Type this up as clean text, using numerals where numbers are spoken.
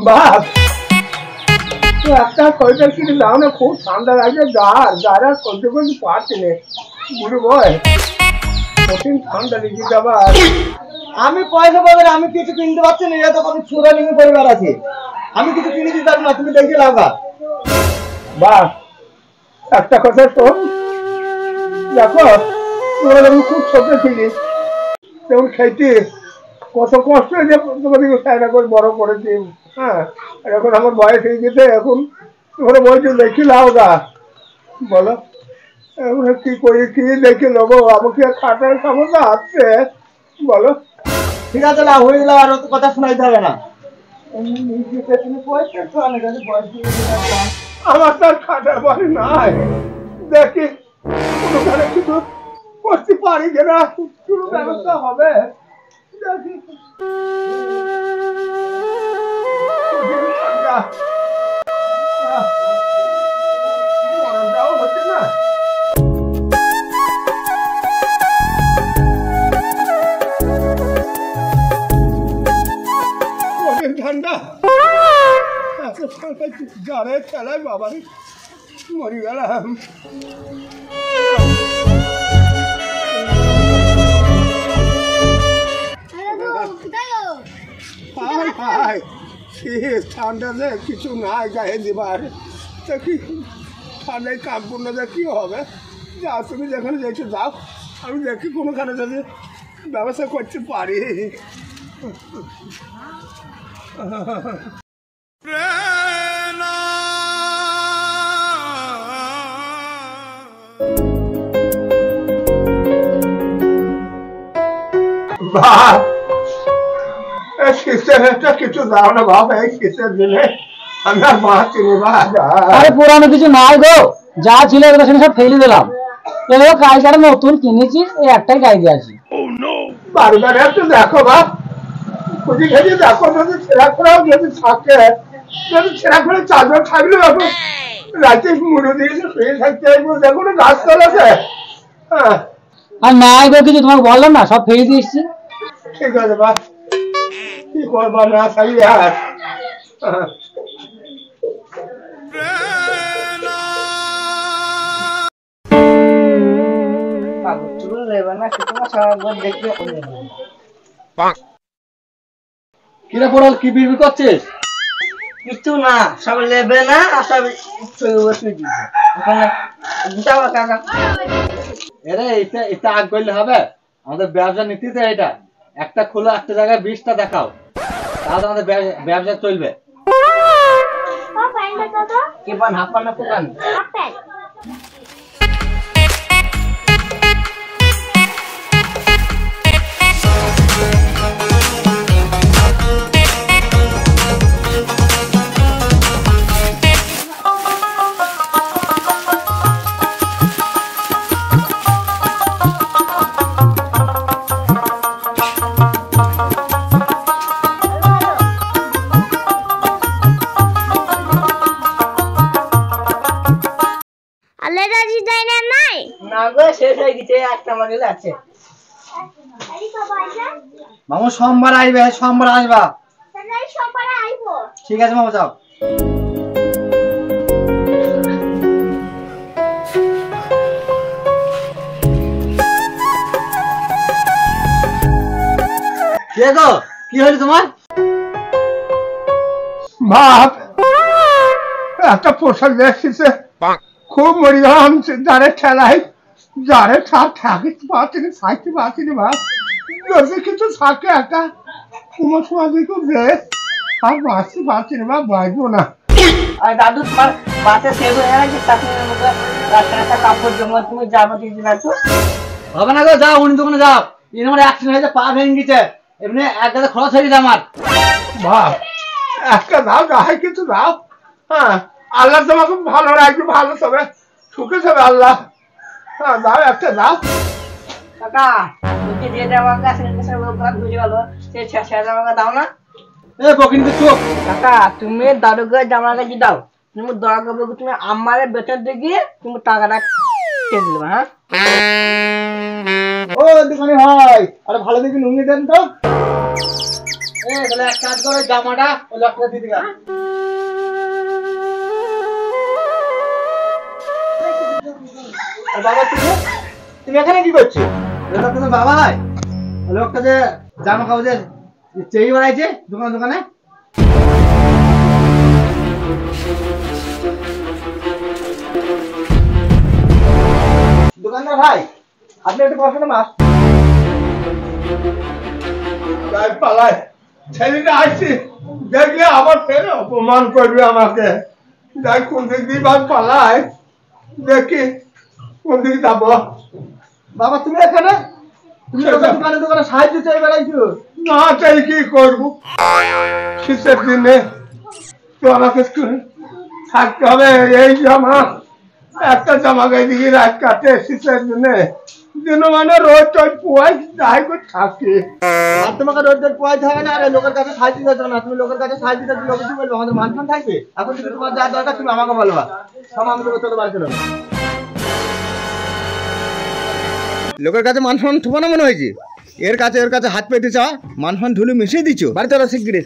বাপ একটা কয়টা কিনে দাও না, খুব ঠান্ডা লাগছে, যারা করতে করতে পারছি না বুড়ো বয়, কঠিন ঠান্ডা লেগে যাবার। আমি পয়সা পাবো না, আমি কিছু কিনতে পারছি না, এত কত ছোড়া নিয়ে পরিবার আছে, আমি কিছু কিনে দিতে পারবো না, তুমি দেখে লাগা। বাপ একটা কথা শোন, দেখো তোরা যখন খুব ছোট ছিলিস তখন খেতে কত কষ্ট যে তোমাদেরকে সাইডা করে বড় করেছি। হ্যাঁ, এখন আমার বয়স হয়ে গেছে, এখন তোমরা বলছো দেখি লাও গা, বলো এখন কি করি, কি দেখে নেবো, আমাকে খাটার ক্ষমতা আছে বলো? ঠিক আছে না হয়ে গেল, আর অত কথা শোনাইতে হবে না। আমার তার খাটার বয়স নাই, দেখি কোনোখানে কিছু করতে পারি কিনা, কোনো ব্যবস্থা হবে দেখি। হচ্ছে না ঠান্ডা, জ্বরে খেলায় বাবা মরি গেলাম। ঠান্ডাতে কিছু নাই গায়ে দিবার, তা কি ঠান্ডায় কামপূর্ণ কি হবে, যা তুমি যেখানে যেতে যাও, আমি দেখি কোনোখানে যদি ব্যবস্থা করতে পারি। কিছু দাও না বাবা, এই শীতের দিনে আমি আর বাঁচি না। আরে পুরানো কিছু নাই গো, যা ছিল এগুলো সব ফেলে দিলাম, এগুলো কালকে নতুন কিনেছি, এই একটাই গাই দিয়ে আছি। বারবার একটু দেখো বাপ, খুঁজি খেয়ে দেখো, যদি ছেঁড়া করাও যদি থাকে, যদি ছেঁড়া করে চাদর থাকলে রাতে মুড়ো দিয়েছে শুয়ে থাকতে, দেখো না গাছতলাতে। হ্যাঁ, আর নাই গো কিছু, তোমাকে বললাম না সব ফেলে দিয়ে এসছি। ঠিক আছে বাপ, কি করবা না থাকলে আর। কিরে পড়াল, কি বিড়বিড় করছিস? কিছু না, সব লেবে না, সব এরে এটা আগ করলে হবে, আমাদের ব্যবসা নীতিতে এটা, একটা খোলা একটা জায়গায় 20টা দেখাও, তাহলে আমাদের ব্যবসা চলবে। কি পান হাফ পান না পুকান? মামু সোমবার আইবে, সোমবার আসবা। ঠিক আছে মামু, যাও। কি হলো তোমার? বাপ একটা পোশাক দেখছে, খুব মরি গেলাম, যারে ঠেলাই যারে থাকতে পারছি না, থাকতে পারছি না বাপ, যদি কিছু থাকে একটা কুমো সময় খুব বেশ, আর বাঁচতে পারছি না বাপ, বাঁচবো না। দাদু তোমার বাসে শেষ হয়ে গেছে, রাস্তাটা কাপড় জমা, তুমি যাবো দিদি না তো হবে না গো, যাও উনি দোকানে যাও, এর আমার অ্যাক্সিডেন্ট হয়েছে, পা ভেঙে গেছে, এমনি এক গাদা খরচ হয়ে গেছে আমার। বাপ একটা দাও, যাই কিছু দাও। হ্যাঁ, আল্লাহ তোমাকে ভালো রাখবে, ভালো তবে সুখে থাকবে আল্লাহ। হ্যাঁ দাও, একটা দাও। কাকা তুমি যে জামাটা বুঝে গেল, সেই জামাটা দাও না। এ বকিনি চুপ। কাকা তুমি দাদুকে জামাটা কি দাও, তুমি দরকার বলবে, তুমি আমার বেতন দিয়ে তুমি টাকাটা কে দিবে। হ্যাঁ ও দোকানে ভাই, আরে ভালো দেখে নুঙ্গি দেন তো। তাহলে এক কাজ করো, জামাটা ওই লোকটা দিতে গেল। বাবা তুমি এখানে কি করছো? লোকটা তোমার বাবা হয়? লোকটা যে জামা কাপড়ের চেয়ে বেড়াইছে দোকানে দোকানে। দোকানদার ভাই, আপনি একটু বসেন না। মাছ যাই পালাই, ছেলেটা আসছি দেখলে আবার ফের অপমান করবে আমাকে। যাই কোন দিক দিয়ে পালাই, দেখি কোন দিকে যাবো। বাবা তুমি এখানে, তুমি দোকানে দোকানে সাহায্য চেয়ে বেড়াইছো। না চাই কি করবো, শীতের দিনে তো আমাকে থাকতে হবে। এই জামা একটা জামা গায়ে দিকে রাত কাটে শীতের দিনে, দিন মানে রোজ টোজ পুয়াই যাই করে থাকি। আর তোমাকে রোজ রোজ পোয়াইতে হবে না, আর লোকের কাছে সাহায্য দিতে হবে না। তুমি লোকের কাছে সাহায্য দিতে লোকে কি বলবে? আমাদের মানখান থাকবে। এখন যদি তোমার যা দরকার তুমি আমাকে বলবা, সব আমি দেবো, চলো বাড়ি চলো। লোকের কাছে মান সম্মান থুপানো মনে হয়েছে, এর কাছে হাত পেতে চাওয়া মান সম্মান ধুলে মিশিয়ে দিচ্ছ। বাড়ি চলো শিগগিরি।